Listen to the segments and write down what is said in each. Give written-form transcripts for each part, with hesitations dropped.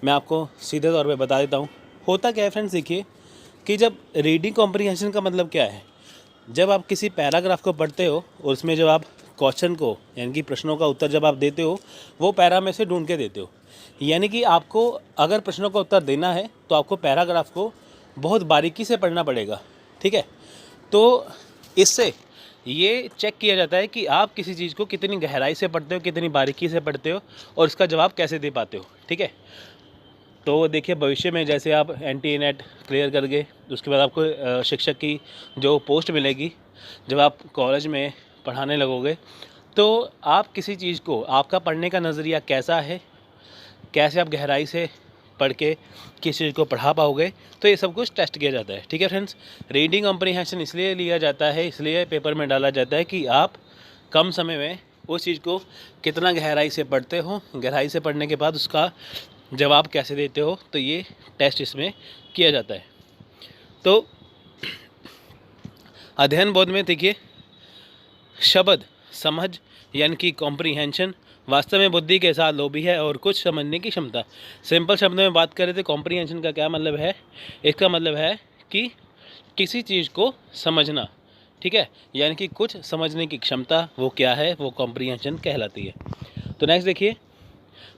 मैं आपको सीधे तौर पे बता देता हूँ। होता क्या है फ्रेंड्स, देखिए कि जब रीडिंग कॉम्प्रीहेंशन का मतलब क्या है, जब आप किसी पैराग्राफ को पढ़ते हो और उसमें जब आप क्वेश्चन को यानी कि प्रश्नों का उत्तर जब आप देते हो, वो पैरा में से ढूंढ के देते हो। यानी कि आपको अगर प्रश्नों का उत्तर देना है तो आपको पैराग्राफ को बहुत बारीकी से पढ़ना पड़ेगा, ठीक है। तो इससे ये चेक किया जाता है कि आप किसी चीज़ को कितनी गहराई से पढ़ते हो, कितनी बारीकी से पढ़ते हो और उसका जवाब कैसे दे पाते हो, ठीक है। तो देखिए भविष्य में जैसे आप NTA नेट क्लियर कर गए, उसके बाद आपको शिक्षक की जो पोस्ट मिलेगी, जब आप कॉलेज में पढ़ाने लगोगे, तो आप किसी चीज़ को, आपका पढ़ने का नज़रिया कैसा है, कैसे आप गहराई से पढ़ के किसी चीज़ को पढ़ा पाओगे, तो ये सब कुछ टेस्ट किया जाता है, ठीक है फ्रेंड्स। रीडिंग कॉम्प्रीहेंशन इसलिए लिया जाता है, इसलिए पेपर में डाला जाता है कि आप कम समय में उस चीज़ को कितना गहराई से पढ़ते हो, गहराई से पढ़ने के बाद उसका जवाब कैसे देते हो, तो ये टेस्ट इसमें किया जाता है। तो अध्ययन बोध में देखिए शब्द समझ यानी कि कॉम्प्रीहेंशन वास्तव में बुद्धि के साथ लोभी है और कुछ समझने की क्षमता। सिंपल शब्दों में बात करें तो कॉम्प्रीहेंशन का क्या मतलब है, इसका मतलब है कि किसी चीज़ को समझना, ठीक है, यानी कि कुछ समझने की क्षमता, वो क्या है, वो कॉम्प्रीहेंशन कहलाती है। तो नेक्स्ट देखिए,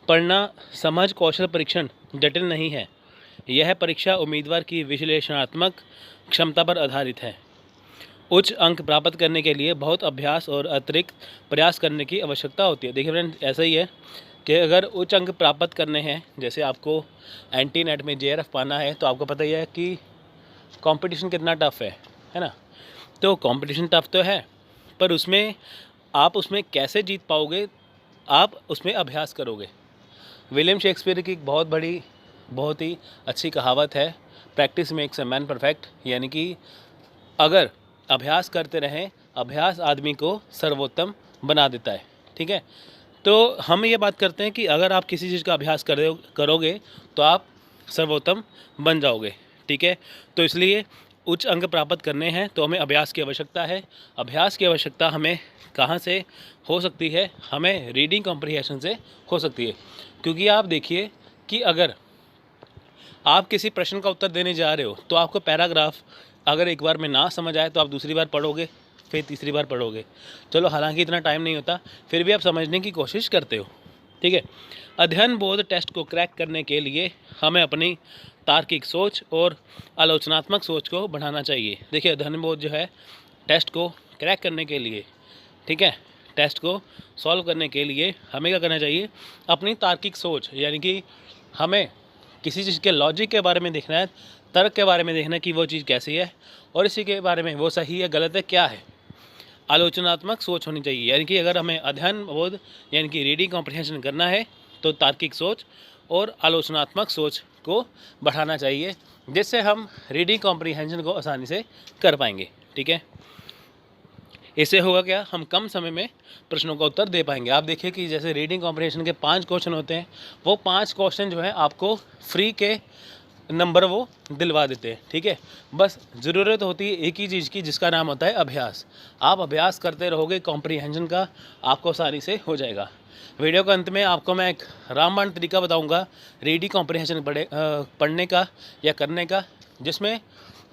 पढ़ना समझ कौशल परीक्षण जटिल नहीं है, यह परीक्षा उम्मीदवार की विश्लेषणात्मक क्षमता पर आधारित है। उच्च अंक प्राप्त करने के लिए बहुत अभ्यास और अतिरिक्त प्रयास करने की आवश्यकता होती है। देखिए फ्रेंड, ऐसा ही है कि अगर उच्च अंक प्राप्त करने हैं, जैसे आपको NTA नेट में JRF पाना है, तो आपको पता ही है कि कंपटीशन कितना टफ़ है ना। तो कंपटीशन टफ़ तो है, पर उसमें आप उसमें कैसे जीत पाओगे, आप उसमें अभ्यास करोगे। विलियम शेक्सपियर की एक बहुत ही अच्छी कहावत है, practice makes a man perfect, यानी कि अगर अभ्यास करते रहें, अभ्यास आदमी को सर्वोत्तम बना देता है, ठीक है। तो हम ये बात करते हैं कि अगर आप किसी चीज़ का अभ्यास करोगे तो आप सर्वोत्तम बन जाओगे, ठीक है। तो इसलिए उच्च अंक प्राप्त करने हैं तो हमें अभ्यास की आवश्यकता है। अभ्यास की आवश्यकता हमें कहाँ से हो सकती है, हमें रीडिंग कॉम्प्रीहेंशन से हो सकती है। क्योंकि आप देखिए कि अगर आप किसी प्रश्न का उत्तर देने जा रहे हो तो आपको पैराग्राफ अगर एक बार में ना समझ आए तो आप दूसरी बार पढ़ोगे, फिर तीसरी बार पढ़ोगे। चलो हालांकि इतना टाइम नहीं होता, फिर भी आप समझने की कोशिश करते हो, ठीक है। अध्ययन बोध टेस्ट को क्रैक करने के लिए हमें अपनी तार्किक सोच और आलोचनात्मक सोच को बढ़ाना चाहिए। देखिए अध्ययन बोध जो है टेस्ट को क्रैक करने के लिए, ठीक है, टेस्ट को सॉल्व करने के लिए हमें क्या करना चाहिए, अपनी तार्किक सोच, यानी कि हमें किसी चीज़ के लॉजिक के बारे में देखना है, तर्क के बारे में देखना है कि वो चीज़ कैसी है और इसी के बारे में वो सही है गलत है क्या है। आलोचनात्मक सोच होनी चाहिए, यानी कि अगर हमें अध्ययन बोध यानी कि रीडिंग कॉम्प्रीहेंशन करना है तो तार्किक सोच और आलोचनात्मक सोच को बढ़ाना चाहिए, जिससे हम रीडिंग कॉम्प्रीहेंशन को आसानी से कर पाएंगे, ठीक है। इससे होगा क्या, हम कम समय में प्रश्नों का उत्तर दे पाएंगे। आप देखिए कि जैसे रीडिंग कॉम्प्रीहेंशन के 5 क्वेश्चन होते हैं, वो 5 क्वेश्चन जो है आपको फ्री के नंबर वो दिलवा देते हैं, ठीक है। बस ज़रूरत होती है एक ही चीज़ की, जिसका नाम होता है अभ्यास। आप अभ्यास करते रहोगे कॉम्प्रीहेंशन का, आपको आसानी से हो जाएगा। वीडियो के अंत में आपको मैं एक रामबाण तरीका बताऊंगा रीडिंग कॉम्प्रीहेंशन पढ़ने का या करने का, जिसमें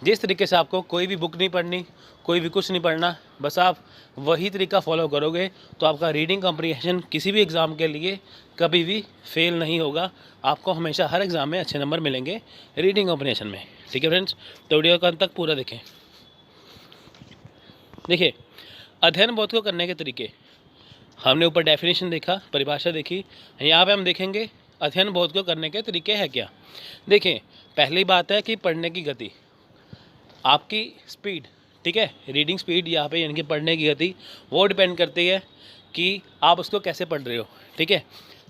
जिस तरीके से आपको कोई भी बुक नहीं पढ़नी, कोई भी कुछ नहीं पढ़ना, बस आप वही तरीका फॉलो करोगे तो आपका रीडिंग कॉम्प्रीहेंशन किसी भी एग्ज़ाम के लिए कभी भी फेल नहीं होगा। आपको हमेशा हर एग्ज़ाम में अच्छे नंबर मिलेंगे रीडिंग कॉम्प्रीहेंशन में, ठीक है फ्रेंड्स। तो वीडियो का अंत तक पूरा देखें। देखिए अध्ययन बोध को करने के तरीके, हमने ऊपर डेफिनेशन देखा, परिभाषा देखी, यहाँ पे हम देखेंगे अध्ययन बोध को करने के तरीके हैं क्या। देखिए पहली बात है कि पढ़ने की गति, आपकी स्पीड, ठीक है, रीडिंग स्पीड यहाँ पे यानी कि पढ़ने की गति, वो डिपेंड करती है कि आप उसको कैसे पढ़ रहे हो, ठीक है।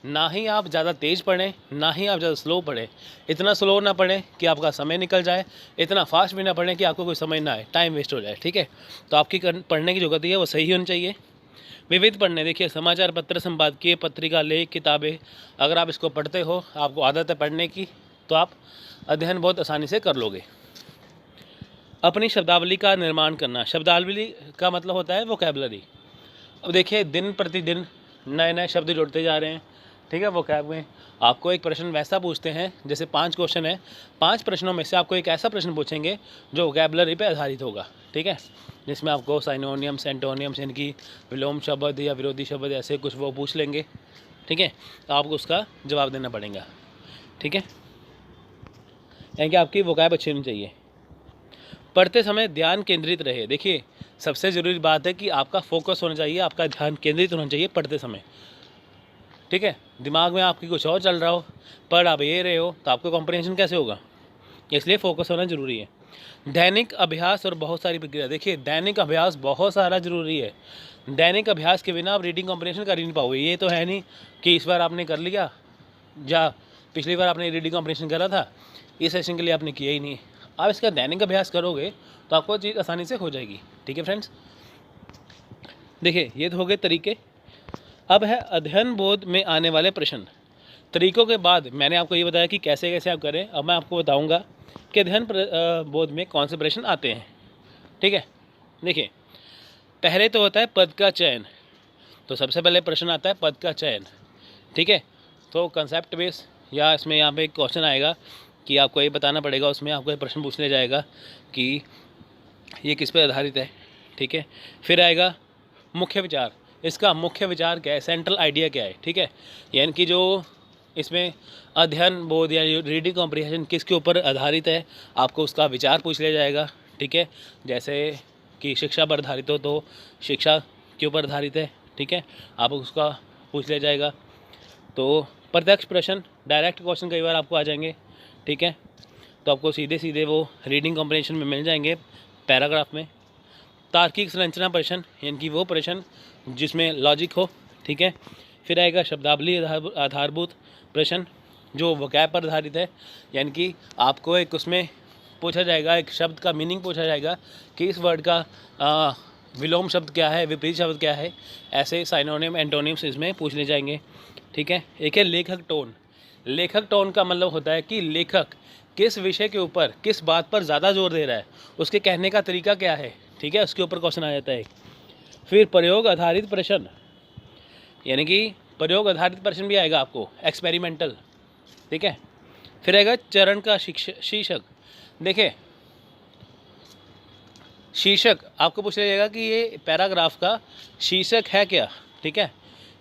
ना ही आप ज़्यादा तेज़ पढ़ें, ना ही आप ज़्यादा स्लो पढ़ें। इतना स्लो ना पढ़ें कि आपका समय निकल जाए, इतना फास्ट भी ना पढ़ें कि आपको कोई समझ ना आए, टाइम वेस्ट हो जाए, ठीक है। तो आपकी पढ़ने की जो गति है वो सही होनी चाहिए। विविध पढ़ने, देखिए समाचार पत्र, संपादकीय, पत्रिका, लेख, किताबें, अगर आप इसको पढ़ते हो, आपको आदत है पढ़ने की, तो आप अध्ययन बहुत आसानी से कर लोगे। अपनी शब्दावली का निर्माण करना, शब्दावली का मतलब होता है वोकैबुलरी। अब देखिए दिन प्रतिदिन नए नए शब्द जुड़ते जा रहे हैं, ठीक है। वोकैब में आपको एक प्रश्न वैसा पूछते हैं, जैसे 5 क्वेश्चन है, 5 प्रश्नों में से आपको एक ऐसा प्रश्न पूछेंगे जो वोकैबुलरी पे आधारित होगा, ठीक है, जिसमें आपको साइनोनियम्स, एंटोनियम्स यानी कि विलोम शब्द या विरोधी शब्द ऐसे कुछ वो पूछ लेंगे, ठीक है, तो आपको उसका जवाब देना पड़ेगा, ठीक है। यानी कि आपकी वोकैब अच्छी होनी चाहिए। पढ़ते समय ध्यान केंद्रित रहे। देखिए सबसे ज़रूरी बात है कि आपका फोकस होना चाहिए, आपका ध्यान केंद्रित होना चाहिए पढ़ते समय, ठीक है। दिमाग में आपकी कुछ और चल रहा हो, पढ़ आप ये रहे हो, तो आपको कॉम्प्रिहेंशन कैसे होगा, इसलिए फोकस होना ज़रूरी है। दैनिक अभ्यास और बहुत सारी प्रक्रिया। देखिए दैनिक अभ्यास बहुत सारा ज़रूरी है। दैनिक अभ्यास के बिना आप रीडिंग कॉम्प्रिहेंशन कर ही नहीं पाओगे। ये तो है नहीं कि इस बार आपने कर लिया या पिछली बार आपने रीडिंग कॉम्प्रिहेंशन करा था, इस सेशन के लिए आपने किया ही नहीं। आप इसका दैनिक अभ्यास करोगे तो आपको चीज़ आसानी से हो जाएगी, ठीक है फ्रेंड्स। देखिए ये तो हो गए तरीके। अब है अध्ययन बोध में आने वाले प्रश्न। तरीकों के बाद मैंने आपको ये बताया कि कैसे कैसे आप करें। अब मैं आपको बताऊंगा कि अध्ययन बोध में कौन से प्रश्न आते हैं, ठीक है। देखिए पहले तो होता है पद का चयन। तो सबसे पहले प्रश्न आता है पद का चयन, ठीक है। तो कंसेप्ट बेस या इसमें यहाँ पे एक क्वेश्चन आएगा कि आपको ये बताना पड़ेगा, उसमें आपको एक प्रश्न पूछ लिया जाएगा कि ये किस पर आधारित है, ठीक है। फिर आएगा मुख्य विचार। इसका मुख्य विचार क्या है, सेंट्रल आइडिया क्या है, ठीक है। यानी कि जो इसमें अध्ययन बोध या रीडिंग कॉम्प्रिहेंशन किसके ऊपर आधारित है, आपको उसका विचार पूछ लिया जाएगा, ठीक है। जैसे कि शिक्षा पर आधारित हो तो शिक्षा के ऊपर आधारित है, ठीक है, आप उसका पूछ लिया जाएगा। तो प्रत्यक्ष प्रश्न, डायरेक्ट क्वेश्चन कई बार आपको आ जाएंगे, ठीक है, तो आपको सीधे सीधे वो रीडिंग कॉम्प्रिहेंशन में मिल जाएंगे पैराग्राफ में। तार्किक संरचना प्रश्न यानी कि वो प्रश्न जिसमें लॉजिक हो, ठीक है। फिर आएगा शब्दावली आधारभूत प्रश्न जो वोकैब पर आधारित है, यानी कि आपको एक उसमें पूछा जाएगा, एक शब्द का मीनिंग पूछा जाएगा कि इस वर्ड का विलोम शब्द क्या है, विपरीत शब्द क्या है, ऐसे साइनोनिम एंटोनिम्स इसमें पूछ ले जाएंगे, ठीक है। एक है लेखक टोन। लेखक टोन का मतलब होता है कि लेखक किस विषय के ऊपर किस बात पर ज़्यादा जोर दे रहा है, उसके कहने का तरीका क्या है, ठीक है, उसके ऊपर क्वेश्चन आ जाता है। फिर प्रयोग आधारित प्रश्न, यानी कि प्रयोग आधारित प्रश्न भी आएगा आपको, एक्सपेरिमेंटल, ठीक है। फिर आएगा चरण का शीर्षक। देखिए शीर्षक आपको पूछ लिया जाएगा कि ये पैराग्राफ का शीर्षक है क्या, ठीक है,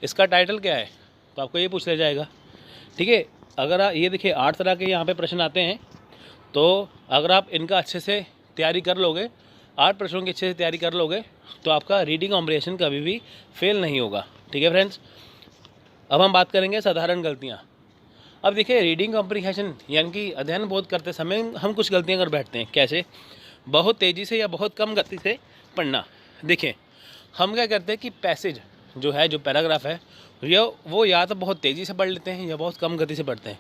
इसका टाइटल क्या है, तो आपको ये पूछ लिया जाएगा, ठीक है। अगर आप ये देखिए 8 तरह के यहाँ पे प्रश्न आते हैं, तो अगर आप इनका अच्छे से तैयारी कर लोगे, 8 प्रश्नों की अच्छे से तैयारी कर लोगे, तो आपका रीडिंग कॉम्प्रिहेंशन कभी भी फेल नहीं होगा, ठीक है फ्रेंड्स। अब हम बात करेंगे साधारण गलतियाँ। अब देखिए रीडिंग कॉम्प्रिहेंशन यानी कि अध्ययन बोध करते समय हम कुछ गलतियाँ कर बैठते हैं। कैसे? बहुत तेज़ी से या बहुत कम गति से पढ़ना। देखिए हम क्या करते हैं कि पैसेज जो है, जो पैराग्राफ है, वो या तो बहुत तेज़ी से पढ़ लेते हैं या बहुत कम गति से पढ़ते हैं,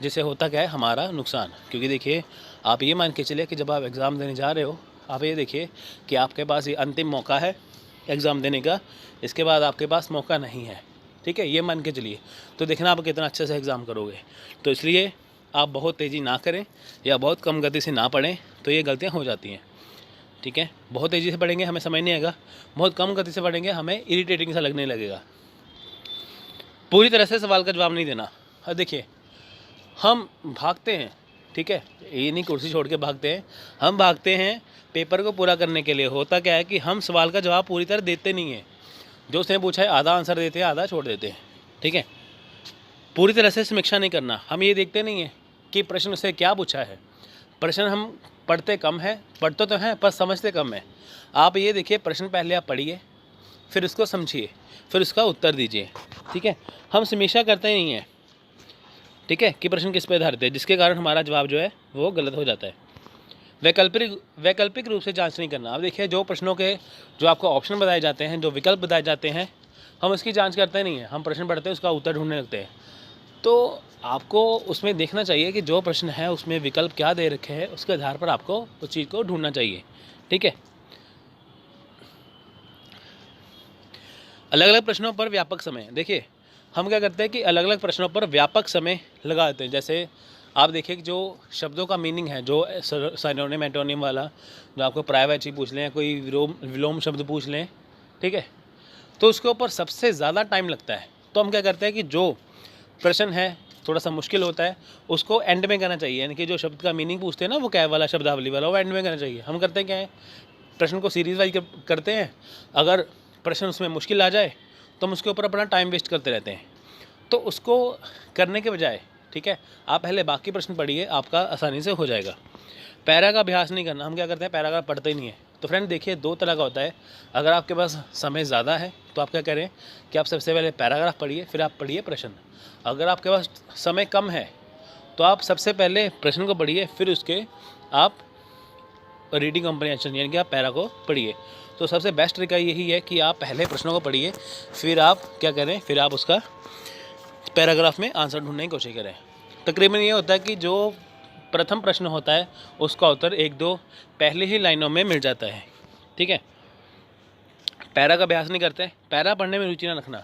जिससे होता क्या है हमारा नुकसान। क्योंकि देखिए आप ये मान के चलिए कि जब आप एग्ज़ाम देने जा रहे हो, आप ये देखिए कि आपके पास ये अंतिम मौका है एग्ज़ाम देने का, इसके बाद आपके पास मौका नहीं है, ठीक है, ये मान के चलिए। तो देखना आप कितना अच्छे से एग्ज़ाम करोगे। तो इसलिए आप बहुत तेज़ी ना करें या बहुत कम गति से ना पढ़ें, तो ये गलतियाँ हो जाती हैं, ठीक है। बहुत तेज़ी से पढ़ेंगे हमें समझ नहीं आएगा, बहुत कम गति से पढ़ेंगे हमें इरिटेटिंग सा लगने लगेगा। पूरी तरह से सवाल का जवाब नहीं देना। अब देखिए हम भागते हैं, ठीक है, ये नहीं कुर्सी छोड़ के भागते हैं, हम भागते हैं पेपर को पूरा करने के लिए। होता क्या है कि हम सवाल का जवाब पूरी तरह देते नहीं हैं, जो उसने पूछा है आधा आंसर देते हैं, आधा छोड़ देते हैं, ठीक है। पूरी तरह से समीक्षा नहीं करना। हम ये देखते नहीं हैं कि प्रश्न उससे क्या पूछा है। प्रश्न हम पढ़ते कम है, पढ़ते तो हैं पर समझते कम है। आप ये देखिए प्रश्न पहले आप पढ़िए, फिर उसको समझिए, फिर उसका उत्तर दीजिए, ठीक है। हम समीक्षा करते ही नहीं हैं, ठीक है, कि प्रश्न किस पे आधारित है, जिसके कारण हमारा जवाब जो है वो गलत हो जाता है। वैकल्पिक रूप से जांच नहीं करना। अब देखिए जो प्रश्नों के जो आपको ऑप्शन बताए जाते हैं, जो विकल्प बताए जाते हैं, हम उसकी जांच करते नहीं हैं। हम प्रश्न पढ़ते हैं, उसका उत्तर ढूंढने लगते हैं। तो आपको उसमें देखना चाहिए कि जो प्रश्न है उसमें विकल्प क्या दे रखे हैं, उसके आधार पर आपको उस चीज़ को ढूंढना चाहिए, ठीक है। अलग अलग प्रश्नों पर व्यापक समय। देखिए हम क्या करते हैं कि अलग अलग प्रश्नों पर व्यापक समय लगा देते हैं। जैसे आप देखिए कि जो शब्दों का मीनिंग है, जो साइनोनिम एंटोनिम वाला, जो आपको प्रायवाची पूछ लें, कोई विलोम शब्द पूछ लें, ठीक है, तो उसके ऊपर सबसे ज़्यादा टाइम लगता है। तो हम क्या करते हैं कि जो प्रश्न है थोड़ा सा मुश्किल होता है, उसको एंड में करना चाहिए। यानी कि जो शब्द का मीनिंग पूछते हैं ना, वो कैब वाला, शब्दावली वाला, वो एंड में करना चाहिए। हम करते हैं क्या है, प्रश्न को सीरीज वाइज करते हैं। अगर प्रश्न उसमें मुश्किल आ जाए तो हम उसके ऊपर अपना टाइम वेस्ट करते रहते हैं। तो उसको करने के बजाय, ठीक है, आप पहले बाकी प्रश्न पढ़िए, आपका आसानी से हो जाएगा। पैरा का अभ्यास नहीं करना। हम क्या करते हैं, पैराग्राफ पढ़ते ही नहीं है। तो फ्रेंड देखिए, दो तरह का होता है। अगर आपके पास समय ज़्यादा है तो आप क्या करें कि आप सबसे पहले पैराग्राफ पढ़िए, फिर आप पढ़िए प्रश्न। अगर आपके पास समय कम है तो आप सबसे पहले प्रश्न को पढ़िए, फिर उसके आप रीडिंग कॉम्प्रिहेंशन यानी कि आप पैरा को पढ़िए। तो सबसे बेस्ट तरीका यही है कि आप पहले प्रश्नों को पढ़िए, फिर आप क्या करें, फिर आप उसका पैराग्राफ में आंसर ढूंढने की कोशिश करें। तकरीबन ये होता है कि जो प्रथम प्रश्न होता है उसका उत्तर एक दो पहले ही लाइनों में मिल जाता है। ठीक है, पैरा का अभ्यास नहीं करते, पैरा पढ़ने में रुचि ना रखना।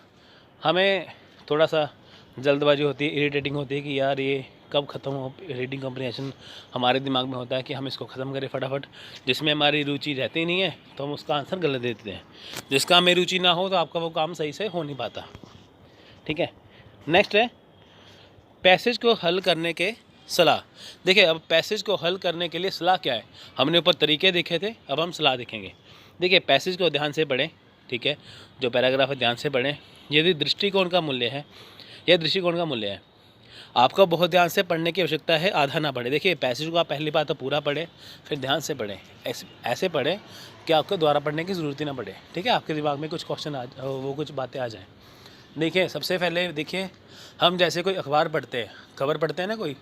हमें थोड़ा सा जल्दबाजी होती है, इरिटेटिंग होती है कि यार ये कब ख़त्म हो। रीडिंग कॉम्प्रिहेंशन हमारे दिमाग में होता है कि हम इसको ख़त्म करें फटाफट। जिसमें हमारी रुचि रहती नहीं है तो हम उसका आंसर गलत दे देते हैं। जिसका हमें रुचि ना हो तो आपका वो काम सही से हो नहीं पाता। ठीक है, नेक्स्ट है पैसेज को हल करने के सलाह। देखिए, अब पैसेज को हल करने के लिए सलाह क्या है। हमने ऊपर तरीके देखे थे, अब हम सलाह देखेंगे। देखिए, पैसेज को ध्यान से पढ़ें, ठीक है, जो पैराग्राफ है ध्यान से पढ़ें। यदि दृष्टिकोण का मूल्य है, यह दृष्टिकोण का मूल्य है, आपको बहुत ध्यान से पढ़ने की आवश्यकता है, आधा ना पढ़े। देखिए, पैसेज को आप पहली बात तो पूरा पढ़ें, फिर ध्यान से पढ़ें। ऐसे पढ़ें कि आपको दोबारा पढ़ने की ज़रूरत ही ना पड़े। ठीक है, आपके दिमाग में कुछ क्वेश्चन वो कुछ बातें आ जाएँ। देखिए, सबसे पहले देखिए, हम जैसे कोई अखबार पढ़ते हैं, खबर पढ़ते हैं ना कोई,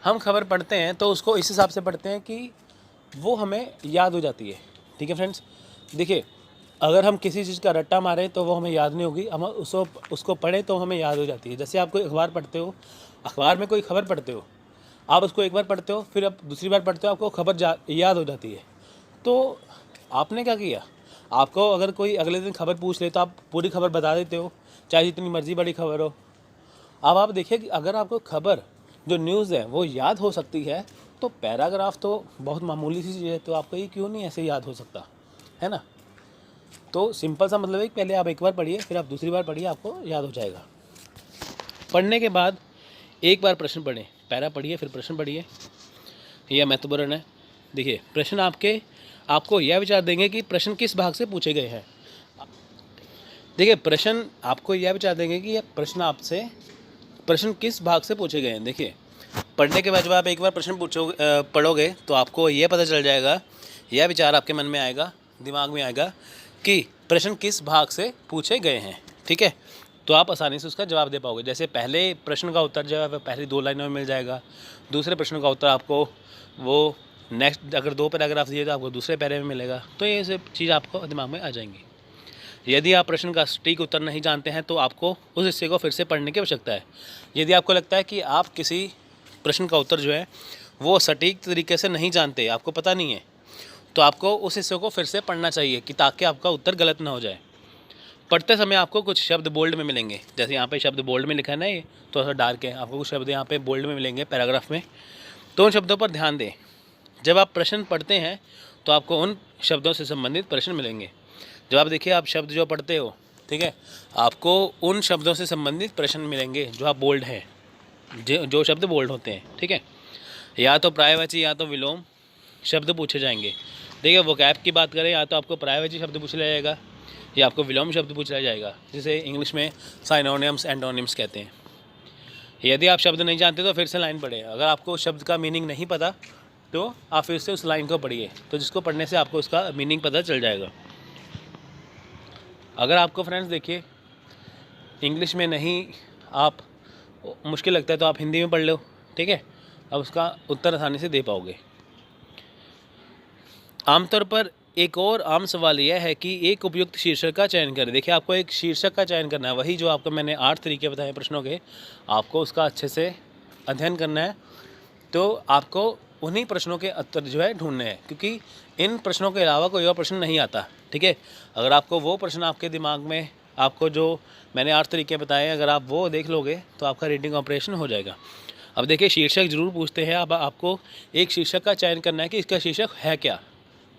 हम खबर पढ़ते हैं तो उसको इस हिसाब से पढ़ते हैं कि वो हमें याद हो जाती है। ठीक है फ्रेंड्स, देखिए, अगर हम किसी चीज़ का रट्टा मारें तो वो हमें याद नहीं होगी, हम उसको पढ़ें तो हमें याद हो जाती है। जैसे आप कोई अखबार पढ़ते हो, अखबार में कोई खबर पढ़ते हो, आप उसको एक बार पढ़ते हो, फिर आप दूसरी बार पढ़ते हो, आपको खबर याद हो जाती है। तो आपने क्या किया, आपको अगर कोई अगले दिन खबर पूछ ले तो आप पूरी खबर बता देते हो, चाहे जितनी मर्जी बड़ी खबर हो। अब आप देखिए कि अगर आपको खबर जो न्यूज़ है वो याद हो सकती है तो पैराग्राफ तो बहुत मामूली सी चीज़ है, तो आपको ये क्यों नहीं ऐसे याद हो सकता है ना। तो सिंपल सा मतलब है कि पहले आप एक बार पढ़िए, फिर आप दूसरी बार पढ़िए, आपको याद हो जाएगा। पढ़ने के बाद एक बार प्रश्न पढ़ें, पैरा पढ़िए फिर प्रश्न पढ़िए, यह महत्वपूर्ण है। देखिए, प्रश्न आपको यह विचार देंगे कि प्रश्न किस भाग से पूछे गए हैं। देखिए, प्रश्न आपको यह विचार देंगे कि यह प्रश्न किस भाग से पूछे गए हैं। देखिए, पढ़ने के बाद जब आप एक बार प्रश्न पढ़ोगे तो आपको यह पता चल जाएगा, यह विचार आपके मन में आएगा, दिमाग में आएगा कि प्रश्न किस भाग से पूछे गए हैं। ठीक है, तो आप आसानी से उसका जवाब दे पाओगे। जैसे पहले प्रश्न का उत्तर जो है पहली 2 लाइनों में मिल जाएगा, दूसरे प्रश्न का उत्तर आपको वो नेक्स्ट, अगर 2 पैराग्राफ दिए तो आपको दूसरे पैरे में मिलेगा। तो ये सब चीज़ आपको दिमाग में आ जाएंगी। यदि आप प्रश्न का सटीक उत्तर नहीं जानते हैं तो आपको उस हिस्से को फिर से पढ़ने की आवश्यकता है। यदि आपको लगता है कि आप किसी प्रश्न का उत्तर जो है वो सटीक तरीके से नहीं जानते, आपको पता नहीं है, तो आपको उस हिस्से को फिर से पढ़ना चाहिए कि ताकि आपका उत्तर गलत ना हो जाए। पढ़ते समय आपको कुछ शब्द बोल्ड में मिलेंगे, जैसे यहाँ पे शब्द बोल्ड में लिखा है ना, ये थोड़ा सा डार्क है, आपको कुछ शब्द यहाँ पे बोल्ड में मिलेंगे पैराग्राफ में, तो उन शब्दों पर ध्यान दें। जब आप प्रश्न पढ़ते हैं तो आपको उन शब्दों से संबंधित प्रश्न मिलेंगे। जब आप देखिए, आप शब्द जो पढ़ते हो, ठीक है, आपको उन शब्दों से संबंधित प्रश्न मिलेंगे जो आप बोल्ड हैं, जो शब्द बोल्ड होते हैं। ठीक है, या तो पर्यायवाची या तो विलोम शब्द पूछे जाएंगे। देखिए, वोकैब की बात करें, या तो आपको पर्यायवाची शब्द पूछ लिया जाएगा या आपको विलोम शब्द पूछ लिया जाएगा, जिसे इंग्लिश में साइनोनिम्स एंटोनिम्स कहते हैं। यदि आप शब्द नहीं जानते तो फिर से लाइन पढ़ें। अगर आपको शब्द का मीनिंग नहीं पता तो आप फिर से उस लाइन को पढ़िए, तो जिसको पढ़ने से आपको उसका मीनिंग पता चल जाएगा। अगर आपको फ्रेंड्स देखिए इंग्लिश में नहीं आप मुश्किल लगता है तो आप हिंदी में पढ़ लो। ठीक है, अब उसका उत्तर आसानी से दे पाओगे। आमतौर पर एक और आम सवाल यह है कि एक उपयुक्त शीर्षक का चयन करें। देखिए, आपको एक शीर्षक का चयन करना है, वही जो आपको मैंने 8 तरीके बताए प्रश्नों के, आपको उसका अच्छे से अध्ययन करना है। तो आपको उन्हीं प्रश्नों के उत्तर जो है ढूंढने हैं, क्योंकि इन प्रश्नों के अलावा कोई और प्रश्न नहीं आता। ठीक है, अगर आपको वो प्रश्न आपके दिमाग में, आपको जो मैंने 8 तरीके बताए, अगर आप वो देख लोगे तो आपका रीडिंग ऑपरेशन हो जाएगा। अब देखिए, शीर्षक ज़रूर पूछते हैं। अब आपको एक शीर्षक का चयन करना है कि इसका शीर्षक है क्या,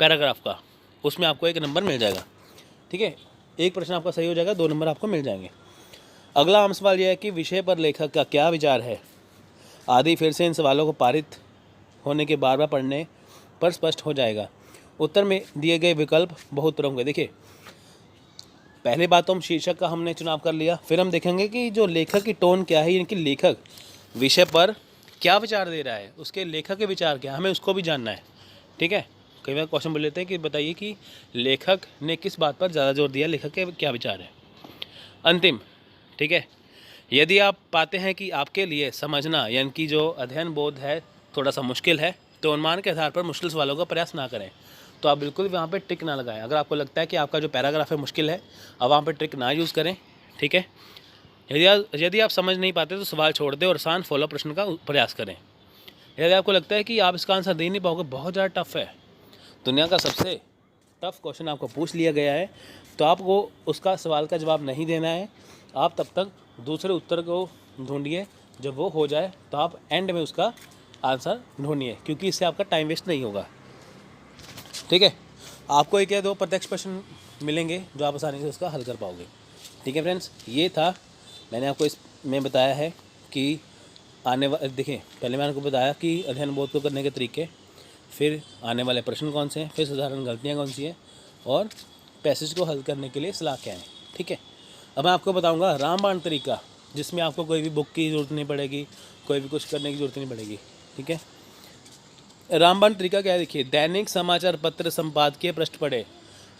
पैराग्राफ का, उसमें आपको 1 नंबर मिल जाएगा। ठीक है, एक प्रश्न आपका सही हो जाएगा, 2 नंबर आपको मिल जाएंगे। अगला आम सवाल यह है कि विषय पर लेखक का क्या विचार है आदि फिर से इन सवालों को पारित होने के बार बार पढ़ने पर स्पष्ट हो जाएगा। उत्तर में दिए गए विकल्प बहुउत्तर होंगे। देखिए, पहले बात तो हम शीर्षक का हमने चुनाव कर लिया, फिर हम देखेंगे कि जो लेखक की टोन क्या है, यानी कि लेखक विषय पर क्या विचार दे रहा है, उसके लेखक के विचार क्या, हमें उसको भी जानना है। ठीक है, कई बार क्वेश्चन बोल लेते हैं कि बताइए कि लेखक ने किस बात पर ज़्यादा जोर दिया, लेखक के क्या विचार है। अंतिम, ठीक है, यदि आप पाते हैं कि आपके लिए समझना यानी कि जो अध्ययन बोध है थोड़ा सा मुश्किल है, तो अनुमान के आधार पर मुश्किल सवालों का प्रयास ना करें। तो आप बिल्कुल वहाँ पे ट्रिक ना लगाएं। अगर आपको लगता है कि आपका जो पैराग्राफ है मुश्किल है, अब वहाँ पे ट्रिक ना यूज़ करें। ठीक है, यदि आप समझ नहीं पाते तो सवाल छोड़ दें और आसान फॉलो प्रश्न का प्रयास करें। यदि आपको लगता है कि आप इसका आंसर दे नहीं पाओगे, बहुत ज़्यादा टफ है, दुनिया का सबसे टफ क्वेश्चन आपको पूछ लिया गया है, तो आपको उसका सवाल का जवाब नहीं देना है। आप तब तक दूसरे उत्तर को ढूंढिए, जब वो हो जाए तो आप एंड में उसका आंसर ढूंढिए, क्योंकि इससे आपका टाइम वेस्ट नहीं होगा। ठीक है, आपको एक या दो प्रत्यक्ष प्रश्न मिलेंगे जो आप आसानी से उसका हल कर पाओगे। ठीक है फ्रेंड्स, ये था, मैंने आपको इसमें बताया है कि देखिए, पहले मैंने आपको बताया कि अध्ययन बोध को करने के तरीके, फिर आने वाले प्रश्न कौन से हैं, फिर साधारण गलतियाँ कौन सी हैं, और पैसेज को हल करने के लिए सलाह क्या है। ठीक है, अब मैं आपको बताऊंगा रामबाण तरीका, जिसमें आपको कोई भी बुक की ज़रूरत नहीं पड़ेगी, कोई भी कुछ करने की ज़रूरत नहीं पड़ेगी। ठीक है, रामबाण तरीका क्या है, देखिए, दैनिक समाचार पत्र संपादकीय पृष्ठ पढ़े।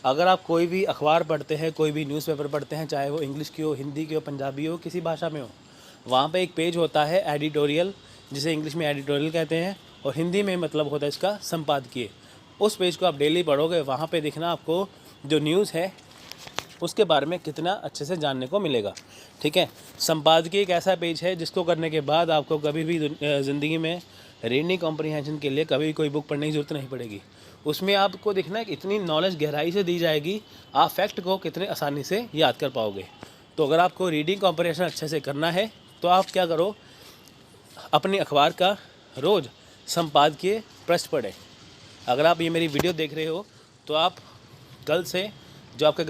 अगर आप कोई भी अखबार पढ़ते हैं, कोई भी न्यूज़पेपर पढ़ते हैं, चाहे वो इंग्लिश की हो, हिंदी की हो, पंजाबी हो, किसी भाषा में हो, वहाँ पे एक पेज होता है एडिटोरियल, जिसे इंग्लिश में एडिटोरियल कहते हैं और हिंदी में मतलब होता है इसका संपादकीय। उस पेज को आप डेली पढ़ोगे, वहाँ पे देखना आपको जो न्यूज़ है उसके बारे में कितना अच्छे से जानने को मिलेगा। ठीक है, संपादकीय एक ऐसा पेज है जिसको करने के बाद आपको कभी भी ज़िंदगी में रीडिंग कॉम्प्रीहेंशन के लिए कभी कोई बुक पढ़ने की ज़रूरत नहीं पड़ेगी। उसमें आपको देखना है कि इतनी नॉलेज गहराई से दी जाएगी, आप फैक्ट को कितने आसानी से याद कर पाओगे। तो अगर आपको रीडिंग कॉम्प्रीहेंशन अच्छे से करना है तो आप क्या करो, अपने अखबार का रोज़ संपादकीय पृष्ठ पढ़ें। अगर आप ये मेरी वीडियो देख रहे हो तो आप कल से जो आपके